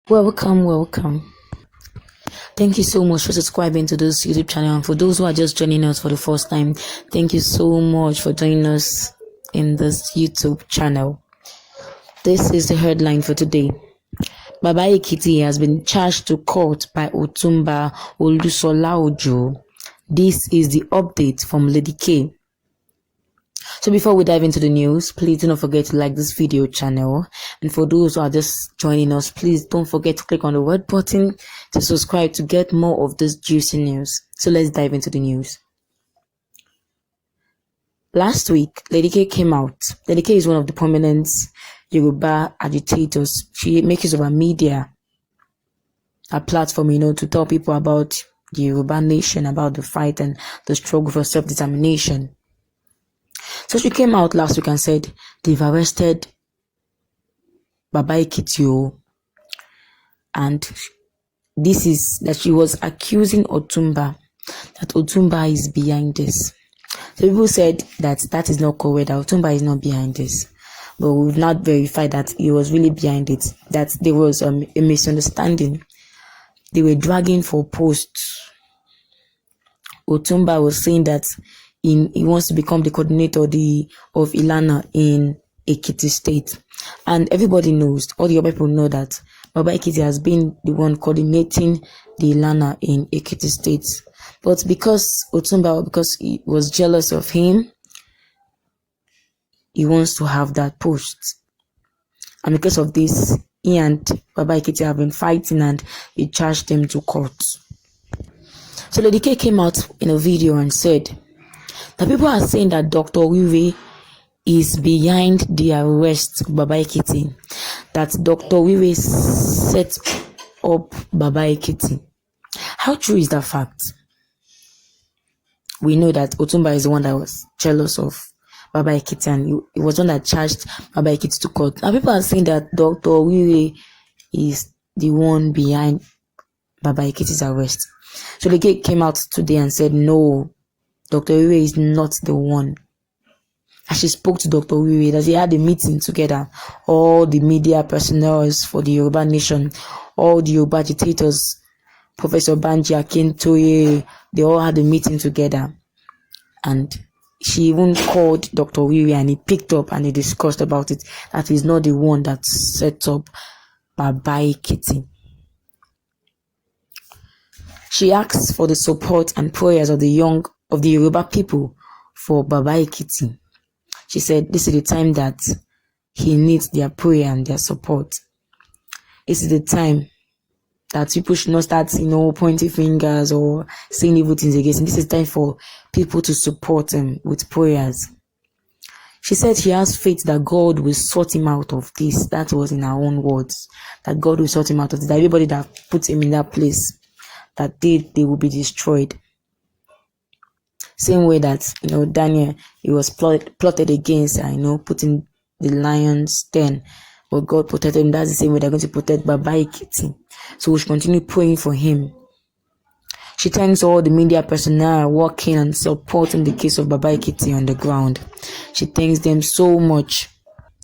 Welcome. Thank you so much for subscribing to this YouTube channel. And for those who are just joining us for the first time, thank you so much for joining us in this YouTube channel. This is the headline for today. Babaikiti has been charged to court by Otumba Olusolaojo. This is the update from Lady K. So before we dive into the news, please do not forget to like this video channel. And for those who are just joining us, please don't forget to click on the red button to subscribe to get more of this juicy news. So let's dive into the news. Last week, Lady K came out. Lady K is one of the prominent Yoruba agitators. She makes use of her media, a platform, to tell people about the Yoruba nation, about the fight and the struggle for self-determination. So she came out last week and said they've arrested Babaikiti, and this is that she was accusing Otumba, that Otumba is behind this. So people said that is not correct, that Otumba is not behind this. But we've not verified that he was really behind it, that there was a misunderstanding. They were dragging for posts. Otumba was saying that he wants to become the coordinator of Ilana in EKITI state. And everybody knows, all the other people know that Babaikiti has been the one coordinating the Ilana in EKITI state. But because because he was jealous of him, he wants to have that post. And because of this, he and Babaikiti have been fighting and he charged them to court. So Lady K came out in a video and said that people are saying that Dr. Weiri is behind the arrest of Babaikiti, that Dr. Weiri set up Babaikiti. How true is that fact? We know that Otumba is the one that was jealous of Babaikiti, and he was the one that charged Babaikiti to court. Now people are saying that Dr. Weiri is the one behind Babaikiti's arrest. So the gate came out today and said, no, Dr. Weiri is not the one. And she spoke to Dr. Weiri, that they had a meeting together, all the media personnel for the Yoruba nation, all the Yoruba agitators, Professor Banji Akintoye, they all had a meeting together. And she even called Dr. Weiri and he picked up and he discussed about it, that he's not the one that set up Babaikiti. She asks for the support and prayers of the Yoruba people for Babaikiti. She said this is the time that he needs their prayer and their support. This is the time that people should not start, pointing fingers or saying evil things against him. This is time for people to support him with prayers. She said she has faith that God will sort him out of this. That was in her own words. That God will sort him out of this. That everybody that puts him in that place, that they will be destroyed. Same way that, Daniel, he was plotted against, putting the lion's den. But God protected him. That's the same way they're going to protect Babaikiti. So we should continue praying for him. She thanks all the media personnel working and supporting the case of Babaikiti on the ground. She thanks them so much.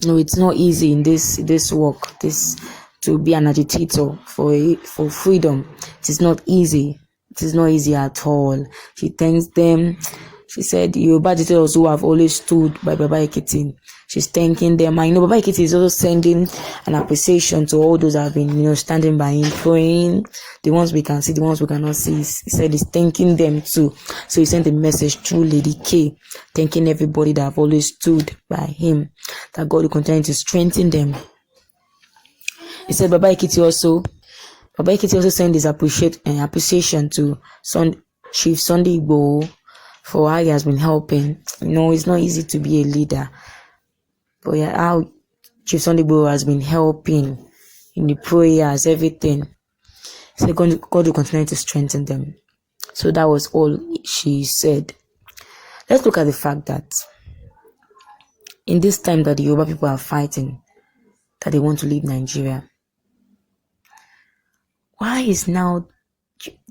It's not easy in this work, to be an agitator for freedom. It is not easy. It is not easy at all. She thanks them. She said, Yoruba agitators who have always stood by Babaikiti. She's thanking them. I know Babaikiti is also sending an appreciation to all those that have been, standing by him, praying. The ones we can see, the ones we cannot see. He said he's thanking them too. So he sent a message through Lady K, thanking everybody that have always stood by him, that God will continue to strengthen them. He said Babaikiti also sent his appreciation to Chief Sunday Igboho for how he has been helping. It's not easy to be a leader, but how Chief Sunday Igboho has been helping in the prayers, everything. So God will continue to strengthen them. So that was all she said. Let's look at the fact that in this time that the Yoruba people are fighting, that they want to leave Nigeria, why is now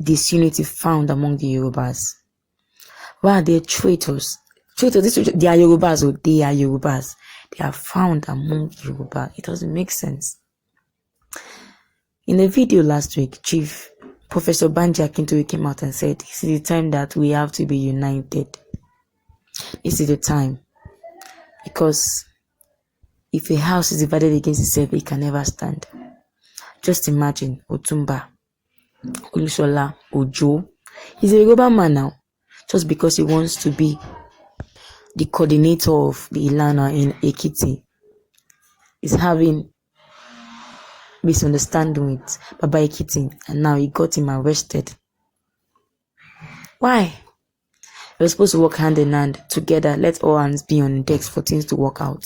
disunity found among the Yorubas? Why are there traitors? They are Yorubas, or they are Yorubas. They are found among Yoruba. It doesn't make sense. In the video last week, Chief Professor Banji Akintoye came out and said, this is the time that we have to be united. This is the time. Because if a house is divided against itself, it can never stand. Just imagine Otumba, Olusola, Ojo. He's a Yoruba man now. Just because he wants to be the coordinator of the Ilana in Ekiti, is having misunderstanding with Babaikiti, and now he got him arrested. Why? We're supposed to work hand in hand together. Let all hands be on deck for things to work out.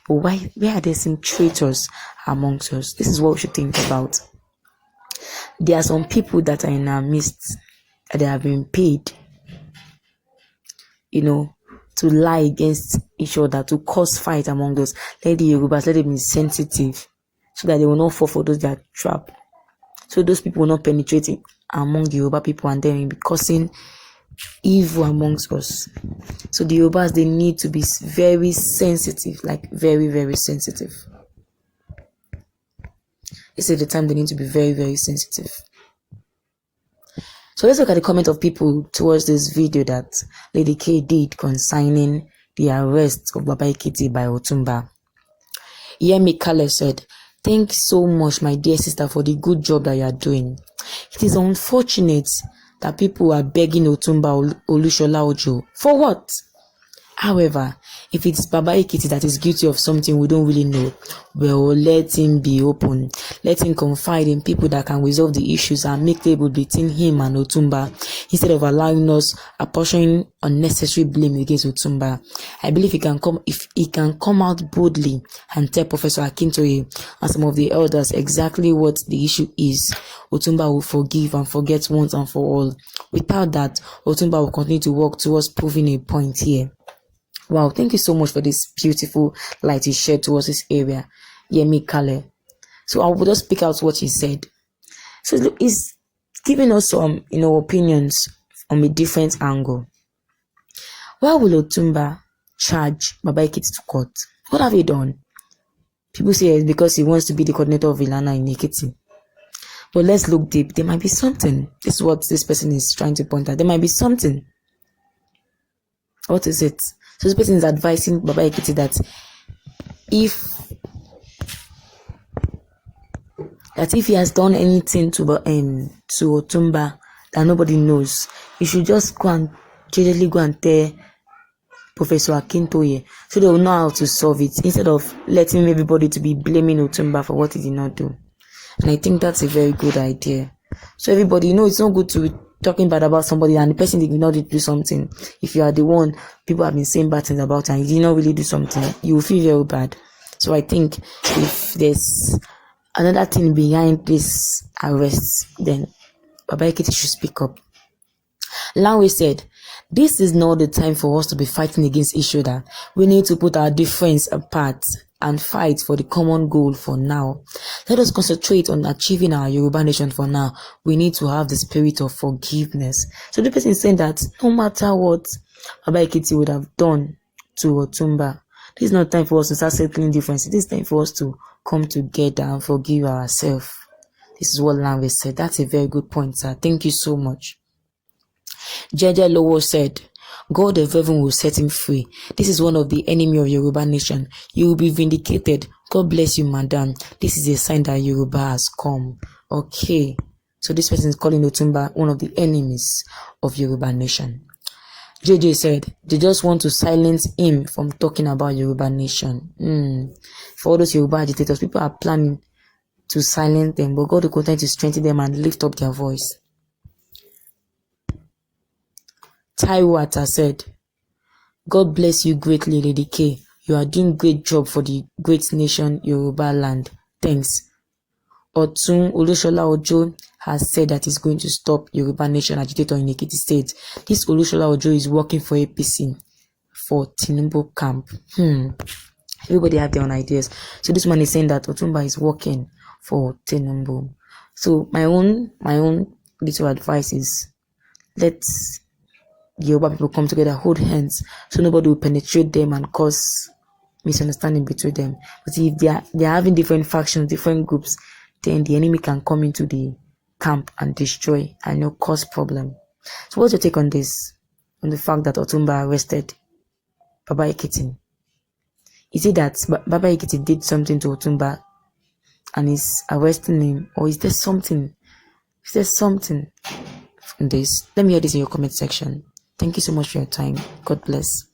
But why are there some traitors amongst us? This is what we should think about. There are some people that are in our midst that they have been paid, to lie against each other, to cause fight among us. Let the Yorubas, let them be sensitive, so that they will not fall for those that trap. So those people will not penetrate among the Yoruba people, and then be causing evil amongst us. So the Yorubas, they need to be very sensitive, like very, very sensitive. This is the time they need to be very, very sensitive. So let's look at the comment of people towards this video that Lady K did concerning the arrest of Babaikiti by Otumba. Yemi Kale said, "Thanks so much, my dear sister, for the good job that you are doing. It is unfortunate that people are begging Otumba Olushola Ojo. For what? However, if it's Babaikiti that is guilty of something we don't really know, well, let him be open. Let him confide in people that can resolve the issues and make label between him and Otumba, instead of allowing us apportioning unnecessary blame against Otumba. I believe if he can come out boldly and tell Professor Akintoye and some of the elders exactly what the issue is, Otumba will forgive and forget once and for all. Without that, Otumba will continue to work towards proving a point here." Wow, thank you so much for this beautiful light you shared towards this area, Yemi Kale. So I will just pick out what he said. So look, he's giving us some, opinions from a different angle. Why will Otumba charge Babaikiti to court? What have he done? People say it's because he wants to be the coordinator of Ilana in Ekiti. But let's look deep. There might be something. This is what this person is trying to point out. There might be something. What is it? So this person is advising Babaikiti that if he has done anything to Otumba that nobody knows, he should just go and tell Professor Akintoye, so they will know how to solve it, instead of letting everybody to be blaming Otumba for what he did not do. And I think that's a very good idea. So everybody, it's not good to be talking bad about somebody and the person did not do something. If you are the one people have been saying bad things about and you did not really do something, you will feel very bad. So I think if there's another thing behind this arrest, then Babaikiti should speak up. Lanwe said, "This is not the time for us to be fighting against each other. We need to put our difference apart and fight for the common goal for now. Let us concentrate on achieving our Yoruba nation for now. We need to have the spirit of forgiveness." So the person is saying that no matter what Babaikiti would have done to Otumba, this is not time for us to start settling differences. This is time for us to come together and forgive ourselves. This is what Lanwe said. That's a very good point, sir. Thank you so much. Jeje Lowo said, "God of heaven will set him free. This is one of the enemy of Yoruba nation. You will be vindicated. God bless you, madam. This is a sign that Yoruba has come." Okay. So this person is calling Otumba one of the enemies of Yoruba nation. JJ said, they just want to silence him from talking about Yoruba nation. For all those Yoruba agitators, people are planning to silence them, but God will continue to strengthen them and lift up their voice. Taiwata said, "God bless you greatly, Lady K. You are doing great job for the great nation Yoruba land. Thanks." Otun Olushola Ojo has said that he's going to stop Yoruba nation agitator in Ekiti State. This Olushola Ojo is working for APC for Tinubu camp. Everybody have their own ideas. So this man is saying that Otumba is working for Tinubu. So my own little advice is, let's Yoruba people come together, hold hands, so nobody will penetrate them and cause misunderstanding between them. But if they are having different factions, different groups, then the enemy can come into the camp and destroy and cause problem. So what's your take on this? On the fact that Otumba arrested Babaikiti? Is it that Babaikiti did something to Otumba and is arresting him, or is there something? Is there something from this? Let me hear this in your comment section. Thank you so much for your time. God bless.